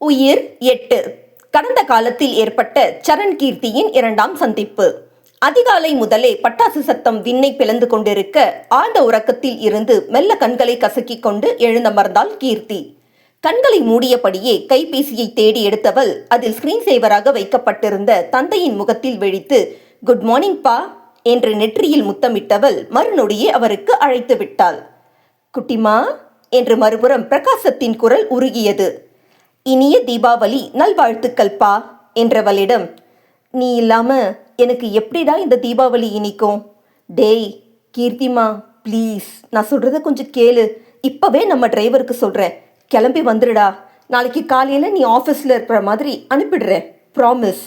உயிர் 8. கடந்த காலத்தில் ஏற்பட்ட சரண் கீர்த்தியின் இரண்டாம் சந்திப்பு. அதிகாலை முதலே பட்டாசு சத்தம் விண்ணை பிளந்து கொண்டிருக்க ஆழ்ந்த உறக்கத்தில் இருந்து மெல்ல கண்களை கசக்கிக் கொண்டு எழுந்தமர்ந்தாள் கீர்த்தி. கண்களை மூடியபடியே கைபேசியை தேடி எடுத்தவள் அதில் ஸ்கிரீன் சேவராக வைக்கப்பட்டிருந்த தந்தையின் முகத்தில் வெடித்து குட் மார்னிங் பா என்று நெற்றியில் முத்தமிட்டவள் மறுநொடியே அவருக்கு அழைத்து விட்டாள். குட்டிமா என்று மறுபுறம் பிரகாசத்தின் குரல் உருகியது. இனிய தீபாவளி நல்வாழ்த்துக்கள் பா என்றவளிடம், நீ இல்லாம எனக்கு எப்படிடா இந்த தீபாவளி இனிக்கும்? டேய் கீர்த்திமா ப்ளீஸ், நான் சொல்றத கொஞ்சம் கேளு. இப்பவே நம்ம டிரைவருக்கு சொல்றேன், கிளம்பி வந்துடுடா. நாளைக்கு காலையில நீ ஆஃபீஸில் இருக்கிற மாதிரி அனுப்பிடுறேன், ப்ராமிஸ்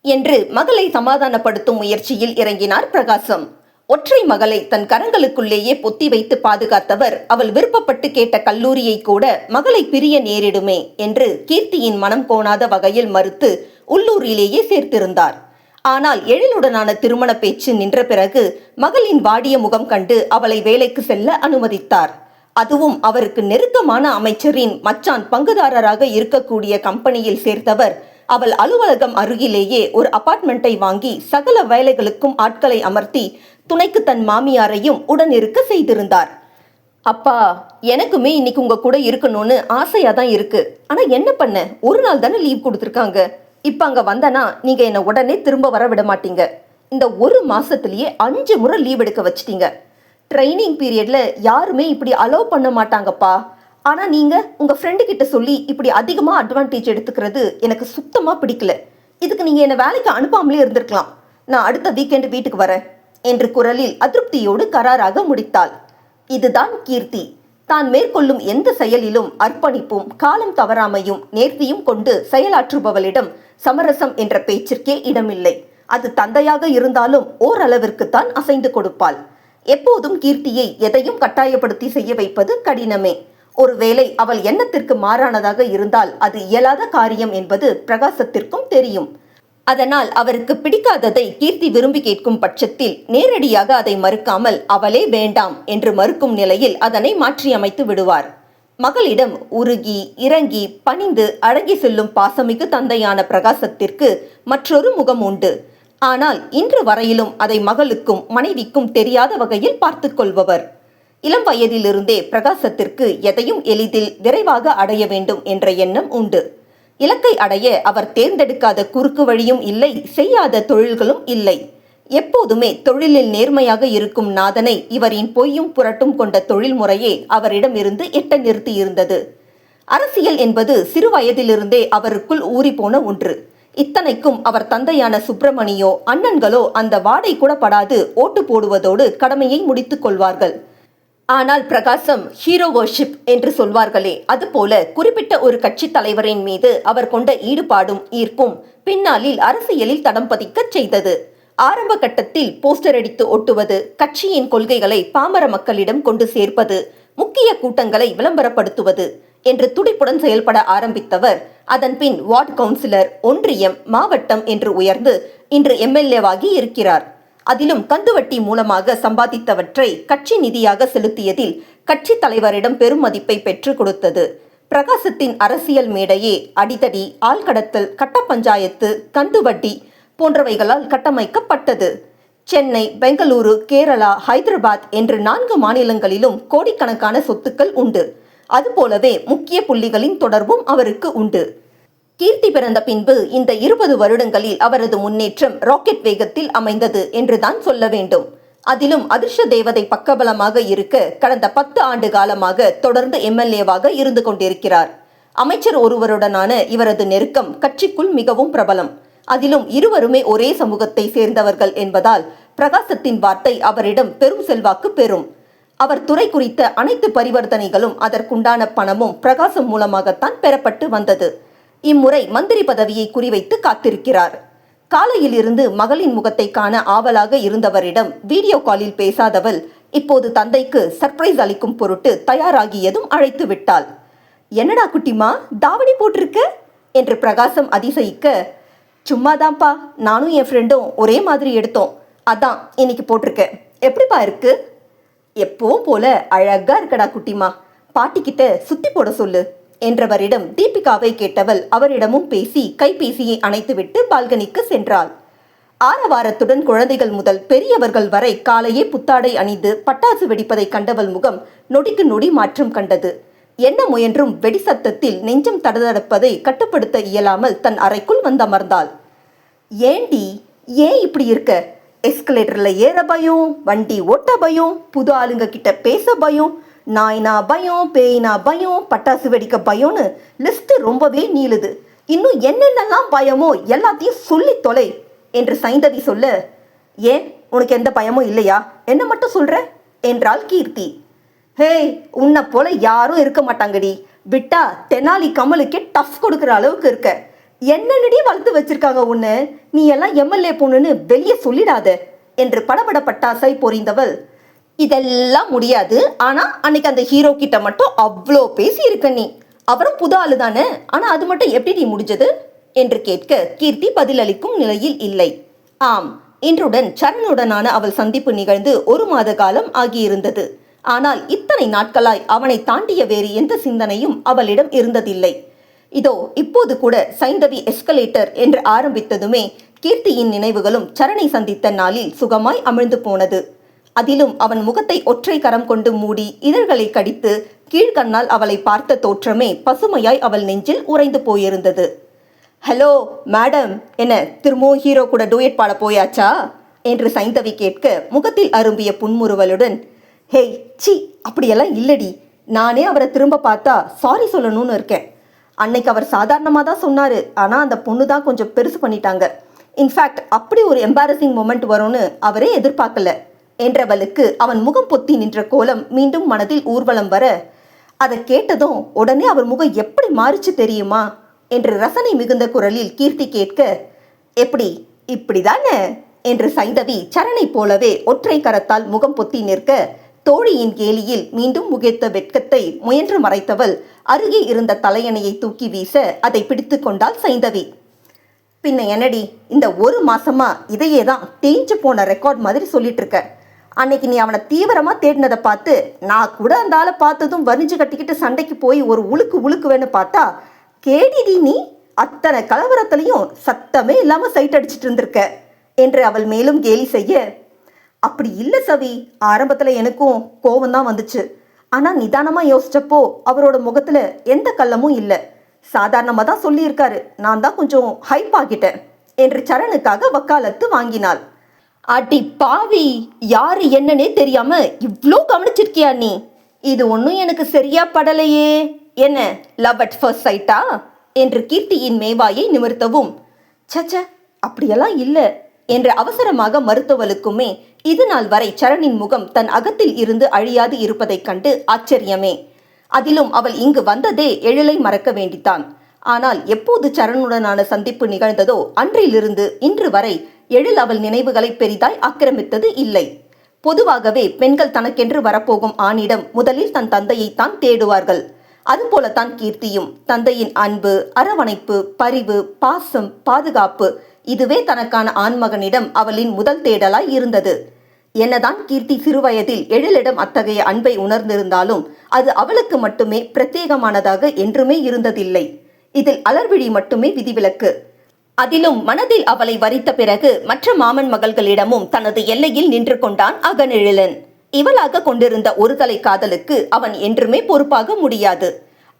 என்று மகளை சமாதானப்படுத்தும் முயற்சியில் இறங்கினார் பிரகாசம். ஒற்றை மகளை தன் கரங்களுக்குள்ளேயே பொத்தி வைத்து பாதுகாத்தவர் அவள் விருப்பப்பட்டு கேட்ட கல்லூரியை கூட மகளை பிரிய நேரிடுமே என்று கீர்த்தியின் மனம் கோணாத வகையில் மறுத்து உள்ளூரிலேயே சேர்த்திருந்தார். ஆனால் எழிலுடனான திருமண பேச்சு நின்ற பிறகு மகளின் வாடிய முகம் கண்டு அவளை வேலைக்கு செல்ல அனுமதித்தார். அதுவும் அவருக்கு நெருக்கமான அமைச்சரின் மச்சான் பங்குதாரராக இருக்கக்கூடிய கம்பெனியில் சேர்த்தவர் அவள் அலுவலகம் அருகிலேயே ஒரு அபார்ட்மெண்ட்டை வாங்கி சகல வேலைகளுக்கும் ஆட்களை அமர்த்தி துணைக்கு தன் மாமியாரையும் உடன் இருக்க செய்திருந்தார். அப்பா, எனக்குமே இன்னைக்கு உங்க கூட இருக்கணும்னு ஆசையா தான் இருக்கு. ஆனா என்ன பண்ண, ஒரு நாள் தானே லீவ் கொடுத்துருக்காங்க. இப்ப அங்க வந்தனா நீங்க என்னை உடனே திரும்ப வர விட மாட்டீங்க. இந்த ஒரு மாசத்திலேயே 5 முறை லீவ் எடுக்க வச்சிட்டீங்க. ட்ரைனிங் பீரியட்ல யாருமே இப்படி அலோவ் பண்ண மாட்டாங்கப்பா. ஆனா நீங்க உங்க ஃப்ரெண்டு கிட்ட சொல்லி இப்படி அதிகமா அட்வான்டேஜ் எடுத்துக்கிறது எனக்கு சுத்தமா பிடிக்கல. இதுக்கு நீங்க என்ன வேலைக்கு அனுப்பாமலே இருந்திருக்கலாம். நான் அடுத்த வீக்கெண்டு வீட்டுக்கு வரேன் என்று குரலில் அதிருப்தியோடு கராராக முடித்தாள். இதுதான் கீர்த்தி. தான் மேற்கொள்ளும் எந்த செயலிலும் அர்ப்பணிப்பும் காலம் தவறாமையும் நேர்த்தியும் கொண்டு செயலாற்றுபவளிடம் சமரசம் என்ற பேச்சிற்கே இடமில்லை. அது தந்தையாக இருந்தாலும் ஓரளவிற்குத்தான் அசைந்து கொடுப்பாள். எப்போதும் கீர்த்தியை எதையும் கட்டாயப்படுத்தி செய்ய வைப்பது கடினமே. ஒருவேளை அவள் எண்ணத்திற்கு மாறானதாக இருந்தால் அது இயலாத காரியம் என்பது பிரகாசத்திற்கும் தெரியும். அதனால் அவருக்கு பிடிக்காததை கீர்த்தி விரும்பி கேட்கும் பட்சத்தில் நேரடியாக அதை மறுக்காமல் அவளே வேண்டாம் என்று மறுக்கும் நிலையில் அதனை மாற்றியமைத்து விடுவார். மகளிடம் உருகி இறங்கி பணிந்து அடங்கி செல்லும் பாசமிகு தந்தையான பிரகாசத்திற்கு மற்றொரு முகம் உண்டு. ஆனால் இன்று வரையிலும் அதை மகளுக்கும் மனைவிக்கும் தெரியாத வகையில் பார்த்து கொள்பவர். இளம் வயதிலிருந்தே பிரகாசத்திற்கு எதையும் எளிதில் விரைவாக அடைய வேண்டும் என்ற எண்ணம் உண்டு. இலக்கை அடைய அவர் தேர்ந்தெடுக்காத குறுக்கு வழியும் இல்லை, செய்யாத தொழில்களும் இல்லை. எப்போதுமே தொழிலில் நேர்மையாக இருக்கும் நாதனை இவரின் பொய்யும் புரட்டும் கொண்ட தொழில் முறையே அவரிடம் இருந்து எட்ட நிறுத்தி இருந்தது. அரசியல் என்பது சிறு வயதிலிருந்தே அவருக்குள் ஊறிப்போன ஒன்று. இத்தனைக்கும் அவர் தந்தையான சுப்பிரமணியோ அண்ணன்களோ அந்த வாடை கூட படாது ஓட்டு போடுவதோடு கடமையை முடித்துக் கொள்வார்கள். ஆனால் பிரகாசம் ஹீரோ வர்ஷிப் என்று சொல்வார்களே, அதுபோல குறிப்பிட்ட ஒரு கட்சி தலைவரின் மீது அவர் கொண்ட ஈடுபாடும் ஈர்ப்பும் பின்னாளில் அரசியலில் தடம் பதிக்கச் செய்தது. ஆரம்ப கட்டத்தில் போஸ்டர் அடித்து ஒட்டுவது, கட்சியின் கொள்கைகளை பாமர மக்களிடம் கொண்டு சேர்ப்பது, முக்கிய கூட்டங்களை விளம்பரப்படுத்துவது என்று துடிப்புடன் செயல்பட ஆரம்பித்தவர் அதன்பின் வார்டு கவுன்சிலர், ஒன்றியம், மாவட்டம் என்று உயர்ந்து இன்று எம்எல்ஏவாகி இருக்கிறார். அதிலும் கந்துவட்டி மூலமாக சம்பாதித்தவற்றை கட்சி நிதியாக செலுத்தியதில் கட்சி தலைவரிடம் பெரும் மதிப்பை பெற்று கொடுத்தது. பிரகாசத்தின் அரசியல் மேடையே அடிதடி, ஆள்கடத்தல், கட்ட பஞ்சாயத்து, கந்துவட்டி போன்றவைகளால் கட்டமைக்கப்பட்டது. சென்னை, பெங்களூரு, கேரளா, ஹைதராபாத் என்று 4 மாநிலங்களிலும் கோடிக்கணக்கான சொத்துக்கள் உண்டு. அதுபோலவே முக்கிய புள்ளிகளின் தொடர்பும் அவருக்கு உண்டு. கீர்த்தி பிறந்த பின்பு இந்த 20 வருடங்களில் அவரது முன்னேற்றம் ராக்கெட் வேகத்தில் அமைந்தது என்றுதான் சொல்ல வேண்டும். அதிலும் அதிர்ஷ்ட தேவதை பக்கபலமாக இருக்க கடந்த 10 ஆண்டு காலமாக தொடர்ந்து எம்எல்ஏவாக இருந்து கொண்டிருக்கிறார். அமைச்சர் ஒருவருடனான இவரது நெருக்கம் கட்சிக்குள் மிகவும் பிரபலம். அதிலும் இருவருமே ஒரே சமூகத்தை சேர்ந்தவர்கள் என்பதால் பிரகாசத்தின் வார்த்தை அவரிடம் பெரும் செல்வாக்கு பெறும். அவர் துறை குறித்த அனைத்து பரிவர்த்தனைகளும் அதற்குண்டான பணமும் பிரகாசம் மூலமாகத்தான் பெறப்பட்டு வந்தது. இம்முறை மந்திரி பதவியை குறிவைத்து காத்திருக்கிறார். காலையில் இருந்து மகளின் முகத்தை காண ஆவலாக இருந்தவரிடம் வீடியோ காலில் பேசாதவள் இப்போது தந்தைக்கு சர்ப்ரைஸ் அளிக்கும் பொருட்டு தயாராகியதும் அழைத்து விட்டாள். என்னடா குட்டிமா, தாவணி போட்டிருக்க என்று பிரகாசம் அதிசயிக்க, சும்மாதான்ப்பா, நானும் என் ஃப்ரெண்டும் ஒரே மாதிரி எடுத்தோம், அதான் இன்னைக்கு போட்டிருக்கேன். எப்படிப்பா இருக்கு? எப்பவும் போல அழகா இருக்கடா குட்டிமா, பாட்டிக்கிட்ட சுத்தி போட சொல்லு என்றவரிடம் தீபிகாவை கேட்டவள் அவரிடமும் பேசி கைபேசியை அணைத்துவிட்டு பால்கனிக்கு சென்றாள். ஆரவாரத்துடன் குழந்தைகள் முதல் பெரியவர்கள் வரை காலையே புத்தாடை அணிந்து பட்டாசு வெடிப்பதை கண்டவள் முகம் நொடிக்கு நொடி மாற்றம் கண்டது. என்ன முயன்றும் வெடி சத்தத்தில் நெஞ்சம் தடதடப்பதை கட்டுப்படுத்த இயலாமல் தன் அறைக்குள் வந்தமர்ந்தாள். ஏண்டி, ஏன் இப்படி இருக்க? எஸ்கலேட்டர்ல ஏற பயம், வண்டி ஓட்ட பயம், புது ஆளுங்க கிட்ட பேச பயம், நாய்னா பயம், பேய்னா பயம், பட்டாசு வெடிக்க பயம்னு லிஸ்ட் ரொம்பவே நீளுது. இன்னும் என்னென்னலாம் பயமோ எல்லாத்தையும் சொல்லி தொலை என்று சைந்தவி சொல்ல, ஏன் உனக்கு எந்த பயமும் இல்லையா, என்ன மட்டும் சொல்ற என்றாள் கீர்த்தி. ஹேய், உன்னை போல யாரும் இருக்க மாட்டாங்கடி, விட்டா தெனாலி கமலுக்கே டஃப் கொடுக்குற அளவுக்கு இருக்க. என்னடி வளர்த்து வச்சிருக்காங்க உன்னை, நீ எல்லாம் எம்எல்ஏ பொண்ணுன்னு வெளியே சொல்லிடாத என்று படபட பட்டாசை பொறிந்தவள், இதெல்லாம் முடியாது, ஆனா அன்னைக்கு அந்த ஹீரோ கிட்ட மட்டும் அவ்வளோ பேசி இருக்க நீ, அவரும் புது ஆளு தானே, ஆனா அது மட்டும் எப்படி முடிஞ்சது என்று கேட்க கீர்த்தி பதிலளிக்கும் நிலையில் இல்லை. ஆம், இன்றுடன் சரணுடனான அவள் சந்திப்பு நிகழ்ந்து 1 மாத காலம் ஆகியிருந்தது. ஆனால் இத்தனை நாட்களாய் அவனை தாண்டிய வேறு எந்த சிந்தனையும் அவளிடம் இருந்ததில்லை. இதோ இப்போது கூட சைந்தவி எஸ்கலேட்டர் என்று ஆரம்பித்ததுமே கீர்த்தியின் நினைவுகளும் சரணை சந்தித்த நாளில் சுகமாய் அமிழ்ந்து போனது. அதிலும் அவன் முகத்தை ஒற்றை கரம் கொண்டு மூடி இதழ்களை கடித்து கீழ்கண்ணால் அவளை பார்த்த தோற்றமே பசுமையாய் அவள் நெஞ்சில் உறைந்து போயிருந்தது. ஹலோ மேடம், என்ன திரும்பவும் ஹீரோ கூட டூயட் பாட போயாச்சா என்று சைந்தவி கேட்க முகத்தில் அரும்பிய புன்முறுவலுடன், ஹேய் சி, அப்படியெல்லாம் இல்லடி, நானே அவரை திரும்ப பார்த்தா சாரி சொல்லணும்னு இருக்கேன். அன்னைக்கு அவர் சாதாரணமாக தான் சொன்னார், ஆனால் அந்த பொண்ணு தான் கொஞ்சம் பெருசு பண்ணிட்டாங்க. இன்ஃபேக்ட் அப்படி ஒரு எம்பாரசிங் மொமெண்ட் வரும்னு அவரே எதிர்பார்க்கல என்றவளுக்கு அவன் முகம் பொத்தி நின்ற கோலம் மீண்டும் மனதில் ஊர்வலம் வர, அதை கேட்டதும் உடனே அவர் முகம் எப்படி மாறிச்சு தெரியுமா என்று ரசனை மிகுந்த குரலில் கீர்த்தி கேட்க, எப்படி இப்படிதானே என்று சைந்தவி சரணை போலவே ஒற்றை கரத்தால் முகம் பொத்தி நிற்க, தோழியின் கேலியில் மீண்டும் முகைத்த வெட்கத்தை முயன்று மறைத்தவள் அருகே இருந்த தலையணையை தூக்கி வீச அதை பிடித்து கொண்டாள் சைந்தவி. பின்ன என்னடி, இந்த 1 மாசமா இதையே தான் தேஞ்சு போன ரெக்கார்ட் மாதிரி சொல்லிட்டு இருக்க. அன்னைக்கு நீ அவனை தீவிரமா தேடினதை பார்த்து நான் கூட அந்த ஆளை பார்த்ததும் வரிஞ்சு கட்டிக்கிட்டு சண்டைக்கு போய் ஒரு உழுக்குவேன்னு பார்த்தா, கேடிடி நீ அத்தனை கலவரத்திலையும் சத்தமே இல்லாம சைட் அடிச்சிட்டு இருந்திருக்க என்று அவள் மேலும் கேலி செய்ய, அப்படி இல்லை சவி, ஆரம்பத்தில் எனக்கும் கோவம்தான் வந்துச்சு. ஆனால் நிதானமாக யோசிச்சப்போ அவரோட முகத்தில் எந்த கள்ளமும் இல்லை, சாதாரணமாக தான் சொல்லியிருக்காரு, நான் தான் கொஞ்சம் ஹைப் ஆகிட்டேன் என்று சரணுக்காக வக்காலத்து வாங்கினாள். அடி பாவி, யாரு என்னன்னே தெரியாம இவ்வளோ கவனிச்சிருக்கியா நீ? இது ஒன்றும் எனக்கு சரியா படலையே. என்ன லவ் அட் ஃபர்ஸ்ட் சைட்டா என்று கீர்த்தியின் மேவாயை நிமிர்த்தவும், சச்ச அப்படியெல்லாம் இல்லை என்று அவசரமாக மறுத்தவளுக்குமே இது நாள் வரை சரணின் முகம் தன் அகத்தில் இருந்து அழியாது இருப்பதைக் கண்டு ஆச்சரியமே. அதிலும் அவள் இங்கு வந்ததே எழிலை மறக்க வேண்டித்தான். ஆனால் எப்போது சரணுடனான சந்திப்பு நிகழ்ந்ததோ அன்றிலிருந்து இன்று வரை எழில் அவள் நினைவுகளை பெரிதாய் ஆக்கிரமித்தது இல்லை. பொதுவாகவே பெண்கள் தனக்கென்று வரப்போகும் ஆணிடம் முதலில் தன் தந்தையைத்தான் தேடுவார்கள். அதுபோலத்தான் கீர்த்தியும் தந்தையின் அன்பு, அரவணைப்பு, பரிவு, பாசம், பாதுகாப்பு, இதுவே தனக்கான ஆண்மகனிடம் அவளின் முதல் தேடலாய் இருந்தது. என்னதான் கீர்த்தி சிறுவயதில் எழிலிடம் அத்தகைய அன்பை உணர்ந்திருந்தாலும் அது அவளுக்கு மட்டுமே பிரத்யேகமானதாக என்றுமே இருந்ததில்லை. இதில் அலர்விழி மட்டுமே விதிவிலக்கு. அதிலும் மனதில் அவளை வரித்த பிறகு மற்ற மாமன் மகள்களிடமும் தனது எல்லையில் நின்று கொண்டான் அகனெழிலன். இவளாக கொண்டிருந்த ஒரு தலை காதலுக்கு அவன் என்றுமே பொறுப்பாக முடியாது.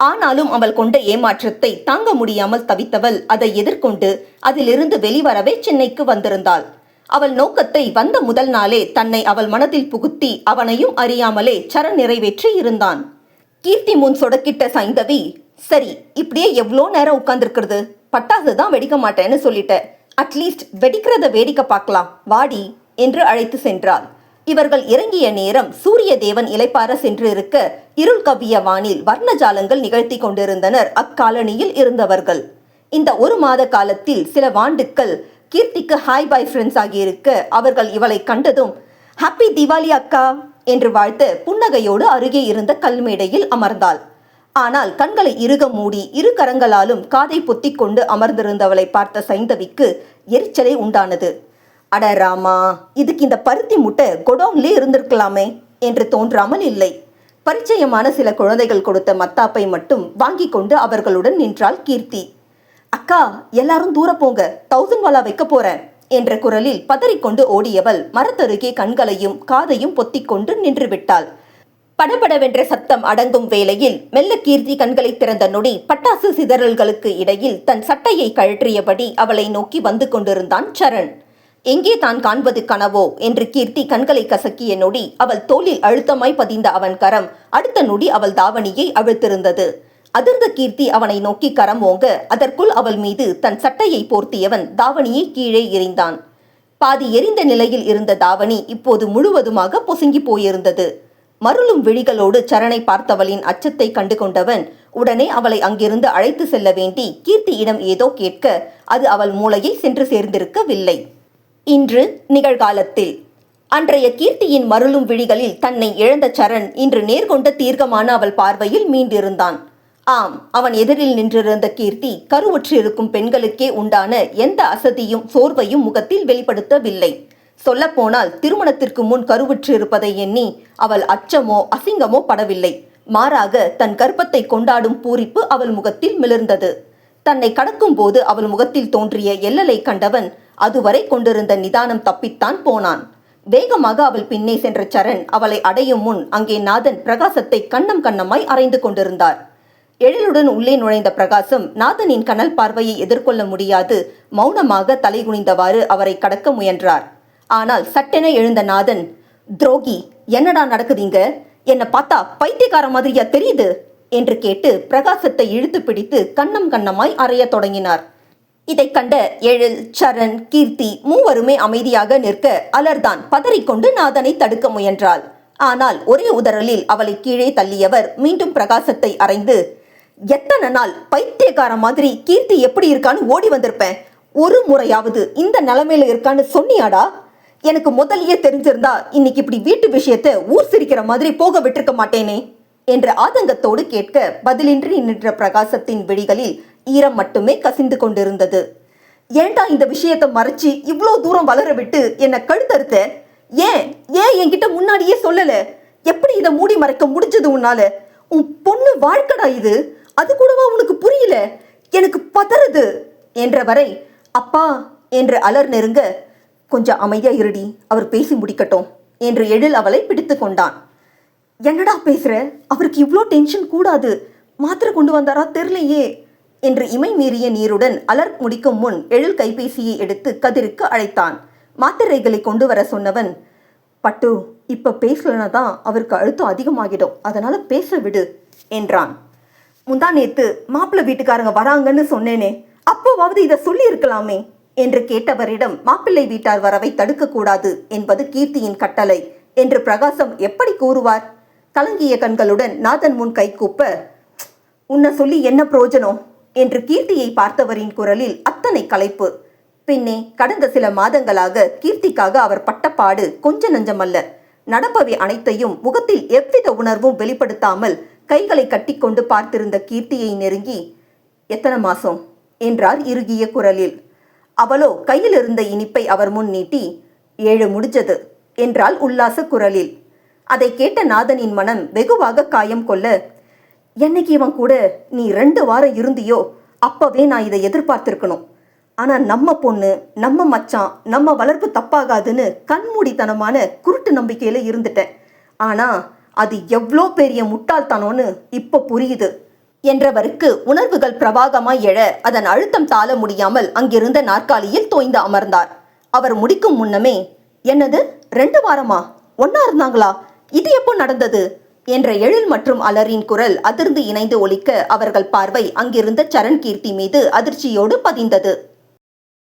ஆனாலும் அவள் கொண்ட ஏமாற்றத்தை தாங்க முடியாமல் தவித்தவள் அதை எதிர்கொண்டு அதிலிருந்து வெளிவரவே சென்னைக்கு வந்திருந்தாள். அவள் நோக்கத்தை வந்த முதல் நாளே தன்னை அவள் மனதில் புகுத்தி அவனையும் அறியாமலே சரண் நிறைவேற்றி இருந்தான். கீர்த்தி முன் சொடக்கிட்ட சைந்தவி, சரி இப்படியே எவ்வளோ நேரம் உட்கார்ந்துருக்கிறது, பட்டாசு தான் வெடிக்க மாட்டேன்னு சொல்லிட்ட, அட்லீஸ்ட் வெடிக்கிறத வேடிக்கை பார்க்கலாம் வாடி என்று அழைத்து சென்றாள். இவர்கள் இறங்கிய நேரம் சூரிய தேவன் இலைப்பார சென்று இருக்க இருள் கவ்விய வானில் வர்ணஜாலங்கள் நிகழ்த்தி கொண்டிருந்தனர் அக்காலனியில் இருந்தவர்கள். இந்த 1 மாத காலத்தில் சில வாண்டுக்கள் கீர்த்திக்கு ஹாய் பாய் ஃப்ரெண்ட்ஸ் ஆகியிருக்க அவர்கள் இவளை கண்டதும் ஹாப்பி தீபாவளி அக்கா என்று வாழ்த்த புன்னகையோடு அருகே இருந்த கல்மேடையில் அமர்ந்தாள். ஆனால் கண்களை இறுக மூடி 2 கரங்களாலும் காதை பொத்தி கொண்டு அமர்ந்திருந்தவளை பார்த்த சைந்தவிக்கு எரிச்சலே உண்டானது. அட ராமா, இதுக்கு இந்த பருத்தி முட்டை கொடவுன்லே இருந்திருக்கலாமே என்று தோன்றாமல் இல்லை. பரிச்சயமான சில குழந்தைகள் கொடுத்த மத்தாப்பை மட்டும் வாங்கி கொண்டு அவர்களுடன் நின்றாள் கீர்த்தி. அக்கா, எல்லாரும் தூர போங்க, 1000 வாலா வைக்க போறேன் என்ற குரலில் பதறிக்கொண்டு ஓடியவள் மரத்தருகே கண்களையும் காதையும் பொத்திக்கொண்டு நின்று விட்டாள். படபடவென்ற சத்தம் அடங்கும் வேளையில் மெல்ல கீர்த்தி கண்களை திறந்த நொடி பட்டாசு சிதறல்களுக்கு இடையில் தன் சட்டையை கழற்றியபடி அவளை நோக்கி வந்து கொண்டிருந்தான் சரண். எங்கே தான் காண்பது கனவோ என்று கீர்த்தி கண்களை கசக்கிய நொடி அவள் தோளில் அழுத்தமாய் பதிந்த அவன் கரம் அடுத்த நொடி அவள் தாவணியை அவிழ்த்திருந்தது. அதிர்ந்த கீர்த்தி அவனை நோக்கி கரம் ஓங்க அதற்குள் அவள் மீது தன் சட்டையை போர்த்தியவன் தாவணியை கீழே எறிந்தான். பாதி எரிந்த நிலையில் இருந்த தாவணி இப்போது முழுவதுமாக பொசுங்கி போயிருந்தது. மருளும் விழிகளோடு சரணை பார்த்தவளின் அச்சத்தை கண்டு கொண்டவன் உடனே அவளை அங்கிருந்து அழைத்து செல்ல வேண்டி கீர்த்தியிடம் ஏதோ கேட்க அது அவள் மூளையை சென்று சேர்ந்திருக்கவில்லை. இன்று நிகழ்காலத்தில் அன்றைய கீர்த்தியின் மருளும் விழிகளில் தன்னை இழந்த சரண் இன்று நேர்கொண்ட தீர்க்கமான அவள் பார்வையில் மீண்டிருந்தான். ஆம், அவன் எதிரில் நின்றிருந்த கீர்த்தி கருவுற்றிருக்கும் பெண்களுக்கே உண்டான எந்த அசதியும் சோர்வையும் முகத்தில் வெளிப்படுத்தவில்லை. சொல்லப்போனால் திருமணத்திற்கு முன் கருவுற்றிருப்பதை எண்ணி அவள் அச்சமோ அசிங்கமோ படவில்லை. மாறாக தன் கர்ப்பத்தை கொண்டாடும் பூரிப்பு அவள் முகத்தில் மிளர்ந்தது. தன்னை கடக்கும் போது அவள் முகத்தில் தோன்றிய எல்லலை கண்டவன் அதுவரை கொண்டிருந்த நிதானம் தப்பித்தான் போனான். வேகமாக அவள் பின்னே சென்ற சரண் அவளை அடையும் முன் அங்கே நாதன் பிரகாசத்தை கண்ணம் கண்ணமாய் அரைந்து கொண்டிருந்தார். எழிலுடன் உள்ளே நுழைந்த பிரகாசம் நாதனின் கனல் பார்வையை எதிர்கொள்ள முடியாது மௌனமாக தலைகுனிந்தவாறு அவரை கடக்க முயன்றார். ஆனால் சட்டென எழுந்த நாதன், துரோகி, என்னடா நடக்குதுங்க? என்னை பார்த்தா பைத்தியக்கார மாதிரியா தெரியுது என்று கேட்டு பிரகாசத்தை இழுத்து பிடித்து கண்ணம் கண்ணமாய் அறைய தொடங்கினார். இதை கண்ட எழில், சரண், கீர்த்தி மூவருமே அமைதியாக நிற்க அலர்தான் பதறிக்கொண்டு நாதனை தடுக்க முயன்றாள். ஆனால் ஒரே உதறலில் அவளை கீழே தள்ளியவர் மீண்டும் பிரகாசத்தை அறைந்து, எத்தனை நாள் பைத்தியக்கார மாதிரி கீர்த்தி எப்படி இருக்கான்னு ஓடி வந்திருப்பேன். ஒரு முறையாவது இந்த நிலைமையில இருக்கான்னு சொன்னியாடா? எனக்கு முதலியே தெரிஞ்சிருந்தா இன்னைக்கு இப்படி வீட்டு விஷயத்தை ஊர் சிரிக்கிற மாதிரி போக விட்டிருக்க மாட்டேனே என்ற ஆதங்கத்தோடு கேட்க பதிலின்றி நின்ற பிரகாசத்தின் விழிகளில் ஈரம் மட்டுமே கசிந்து கொண்டிருந்தது. ஏண்டா இந்த விஷயத்தை மறைச்சு இவ்வளோ தூரம் வளர விட்டு என்னை கழுத்தறுத்த? ஏன் என்கிட்ட முன்னாடியே சொல்லல? எப்படி இதை மூடி மறைக்க முடிஞ்சது உன்னால? உன் பொண்ணு வாழ்க்கடா இது, அது கூடவா உனக்கு புரியல? எனக்கு பதறுது என்றவரை அப்பா என்று அலர் நெருங்க, கொஞ்சம் அமைதியா இருடி, அவர் பேசி முடிக்கட்டும் என்று எழில் அவளை பிடித்து கொண்டான். என்னடா பேசுற? அவருக்கு இவ்வளோ டென்ஷன் கூடாது, மாத்திரை கொண்டு வந்தாரா தெரியலையே என்று இமை மீறிய நீருடன் அலர் முடிக்கும் முன் எழில் கைபேசியை எடுத்து கதிருக்கு அழைத்தான். மாத்திரைகளை கொண்டு வர சொன்னவன், பட்டு இப்ப பேசலனா தான் அவருக்கு அழுத்தம் அதிகமாகிடும், அதனால பேச விடு என்றான். முந்தா நேத்து மாப்பிள்ளை வீட்டுக்காரங்க வராங்கன்னு சொன்னேனே, அப்போவாவது இதை சொல்லி இருக்கலாமே என்று கேட்டவரிடம் மாப்பிள்ளை வீட்டார் வரவை தடுக்க கூடாது என்பது கீர்த்தியின் கட்டளை என்று பிரகாசம் எப்படி கூறுவார்? கலங்கிய கண்களுடன் நாதன் முன் கை கூப்ப, உன்னை சொல்லி என்ன பிரயோஜனம் என்று கீர்த்தியை பார்த்தவரின் குரலில் அத்தனை களைப்பு. பின்னே கடந்த சில மாதங்களாக கீர்த்திக்காக அவர் பட்டப்பாடு கொஞ்ச நஞ்சமல்ல. நடப்பவை அனைத்தையும் முகத்தில் எவ்வித உணர்வும் வெளிப்படுத்தாமல் கைகளை கட்டிக்கொண்டு பார்த்திருந்த கீர்த்தியை நெருங்கி, எத்தனை மாசம் என்றார் இறுகிய குரலில். அவளோ கையில் இருந்த இனிப்பை அவர் முன் நீட்டி, 7 முடிஞ்சது என்றாள் உல்லாச குரலில். அதை கேட்ட நாதனின் மனம் வெகுவாக காயம் கொள்ள, என்னைக்கு இவன் கூட நீ 2 வாரம் இருந்தியோ அப்பவே நான் இதை எதிர்பார்த்திருக்கணும். ஆனா நம்ம பொண்ணு, நம்ம மச்சான், நம்ம வளர்ப்பு தப்பாகாதுன்னு கண்மூடித்தனமான குருட்டு நம்பிக்கையில இருந்துட்டேன். ஆனா அது எவ்வளோ பெரிய முட்டாள்தனோன்னு இப்ப புரியுது என்றவருக்கு உணர்வுகள் பிரவாகமாய் எழ அதன் அழுத்தம் தாழ முடியாமல் அங்கிருந்த நாற்காலியில் தோய்ந்து அமர்ந்தார். அவர் முடிக்கும் முன்னமே, என்னது 2 வாரமா? ஒன்னா இருந்தாங்களா? இது எப்போ நடந்தது என்ற எழில் மற்றும் அலரின் குரல் அதிர்ந்து இணைந்து ஒலிக்க அவர்கள் பார்வை அங்கிருந்த சரண் கீர்த்தி மீது அதிர்ச்சியோடு பதிந்தது.